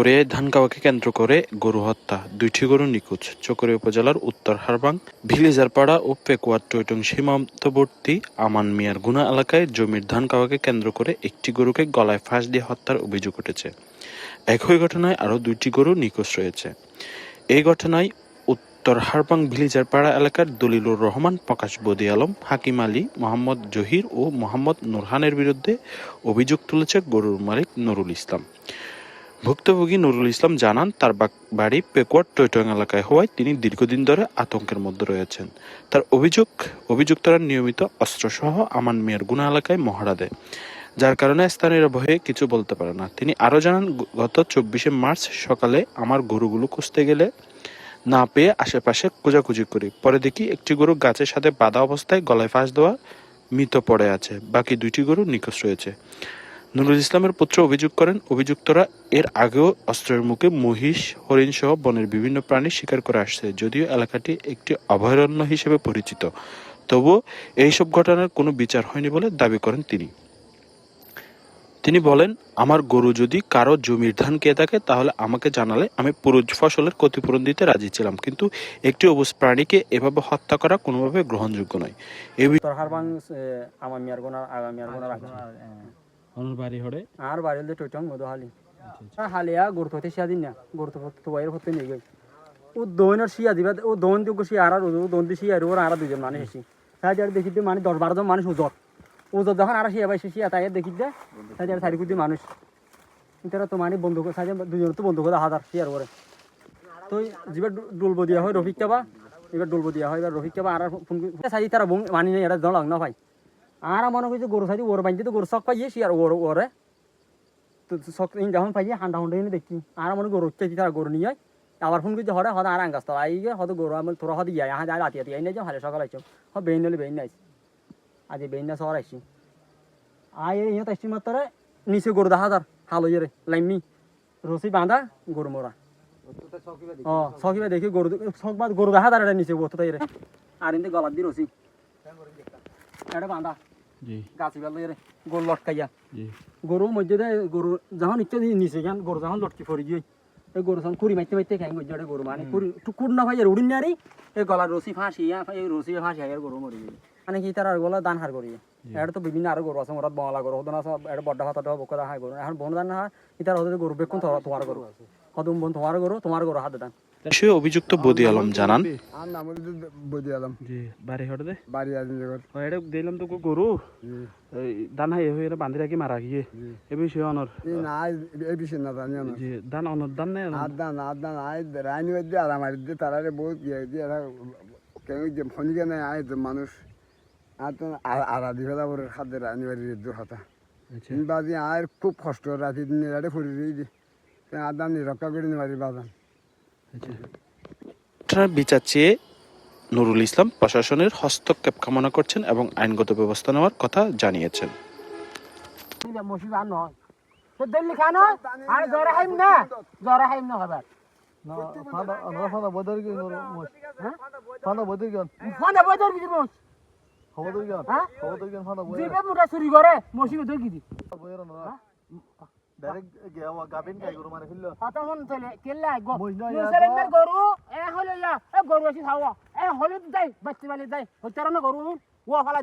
চকরিয়ায় ধান খাওয়াকে কেন্দ্র করে গরু হত্যা, 2টি গরু নিখোঁজ। চকরিয়া উপজেলার উত্তর হারবাং, ভিলিজারপাড়া ও পেকুয়ার টৈটং সীমান্তবর্তী আমান মিয়ার গুনা এলাকায় জমির ধান খাওয়াকে কেন্দ্র করে একটি গরুকে গলায় ফাঁস দিয়ে হত্যার অভিযোগ উঠেছে। একই ঘটনায় আরও 2টি গরু নিখোঁজ রয়েছে। এই ঘটনায় উত্তর হারবাং ভিলিজারপাড়া এলাকার দলিলুর রহমান, প্রকাশ বদি আলম, হাকিম আলী, মোহাম্মদ জহির ও মোহাম্মদ নুরহানের বিরুদ্ধে অভিযোগ তুলেছে গরুর মালিক নুরুল ইসলাম। ভুক্তভোগী নুরুল ইসলাম জানান, তার বাড়ি পেকুয়ার টৈটং এলাকায় হওয়ায় তিনি দীর্ঘদিন ধরে আতঙ্কের মধ্যে রয়েছেন। তার অভিযুক্তরা নিয়মিত অস্ত্রসহ আমান মিয়ার গুনা এলাকায় মহড়া দেয়, যার কারণে স্থানীয়রা ভয়ে কিছু বলতে পারে না। তিনি আরও জানান, গত 24শে মার্চ সকালে আমার গরুগুলো খুঁজতে গেলে না পেয়ে আশেপাশে খোঁজাখুঁজি করি। পরে দেখি একটি গরু গাছের সাথে বাঁধা অবস্থায় গলায় ফাঁস দেওয়া মৃত পড়ে আছে, বাকি 2টি গরু নিখোঁজ রয়েছে। নুরুল ইসলামের পুত্র অভিযোগ করেন, অভিযুক্তরা এর আগেও অস্ত্রের মুখে মহিষ, হরিণ সহ বনের বিভিন্ন প্রাণী শিকার করে আসছে। যদিও এলাকাটি একটি অভয়ারণ্য হিসেবে পরিচিত, তবুও এইসব ঘটনার কোনো বিচার হয়নি বলে দাবি করেন তিনি বলেন, আমার গরু যদি কারো জমির ধান খেয়ে থাকে তাহলে আমাকে জানালে আমি পুরো ফসলের ক্ষতিপূরণ দিতে রাজি ছিলাম, কিন্তু একটি অবুঝ প্রাণীকে এভাবে হত্যা করা কোনোভাবে গ্রহণযোগ্য নয়। আর বাড়ি হলে টইটং মধু হালি হালিয়া গরু তো শিয়া দিন না গরু তো বাইরে হতে নিয়ে গেল ও দোনের শিয়া দিবা ও দোন দিব শিয়া আর দোন দি শিয়া ওর আর দুজন মানুষ এসি তাই আর দেখি মানে 10-12 জন মানুষ ওজত যখন আর শিয়া বাইছে শিয়া তাই দেখি দে তাই আর 4 কোটি মানুষ ইতারা তো মানে বন্ধু সাজে দুজন তো বন্ধু করে হাজার শিয়ার করে তো যেবার ডুলবো দিয়া হয় রফিক কাবা এবার ডুলবো দিয়া হয় এবার রফিক কাবা আর ফোন সাজি তারা মানি নেই এটা দল না ভাই আর মনে করছে গরু সাজি ওর বাইতে তো গরু শখ পাইয়ে শিয়ার ওরে তো শখ যখন পাইয়ে হান্ডা হুন্ডা দেখি আর মনে গরু চাইছি তারা গরু নিয়ে আবার ফোন করছে হরে হদা আর আঙ্গাস তো আইগে হয়তো গরু আমি তোরা হতে যাই হ্যাঁ রাতি রাতি আই নাই যাও হালে সকাল আইছো হ বেইন নলে বেইন নাইছি আজ বেইন না শহর আইছি আই ইয়ে তাইছি মাত্র নিচে গরু 10,000 হালো ইয়ে লাইনি রসি বাঁধা গরু মোরা ও সকিবা দেখি গরু শখ বাদ গরু 10,000 এটা নিচে বসতে তাই রে আর ইন্দে গলার দি রসি এটা বাঁধা গাছ বেলা গরু লটকাইয়া গরু মধ্যে গরু যখন ইচ্ছা নিচে কেন গরু যখন লটকি পড়ি গিয়ে এই গরু যখন কুড়ি মাইতে মাইতে খাই মধ্যে গরু মানে কুড় না ভাই উড়িন না এই গলার রসি ফাঁসিয়া এই রসি ফাঁসিয়া গরু মরি গিয়ে মানে কি তার গলা দান হার করি এটা তো বিভিন্ন আরো গরু আছে মোরাত বঙলা গরু হতো না সব এটা বড্ডা হাতা বকরা হাই গরু এখন বন দান না ইতার হতে গরু বেকুন তোমার গরু হদম বন তোমার গরু হাতে দান। সে অভিযুক্ত বদি আলম জানান, আর নাম বদি আলম জি বাড়ি হটে দে বাড়ি আছেন জগৎ এটা দিলাম তো গরু দান হাই হয়ে বাঁধি রাখি মারা গিয়ে এ বিষয়ে অনর না এই বিষয় না জানি না জি দান অনর দান নেই আর দান আই রাইনি দিয়ে আর আমার দিয়ে তারারে বহুত ইয়ে দিয়ে কেন যে ফোন কেন আয় মানুষ আর তো আড়া দি ফেলা ওর খাদ্যের রাইনি বাড়ির দূর হতা বাজি আর খুব কষ্ট রাতে দিন রাতে ফুরি দিই আর দান রক্ষা করে নি বাড়ির বাজান। বিচার চেয়ে নুরুল ইসলাম প্রশাসনের হস্তক্ষেপ কামনা করছেন এবং আইনগত ব্যবস্থা নেওয়ার কথা জানিয়েছেন। গাবিন গাই গরু মানে ফেললো হতমন চলে কেল্লা মুসলিমের গরু এ হলো ইয়া এ গরু আছে খাওয়া এ হলুদ দেয় বাচ্চা বালি দেয় হইতারা না গরু ও ফালা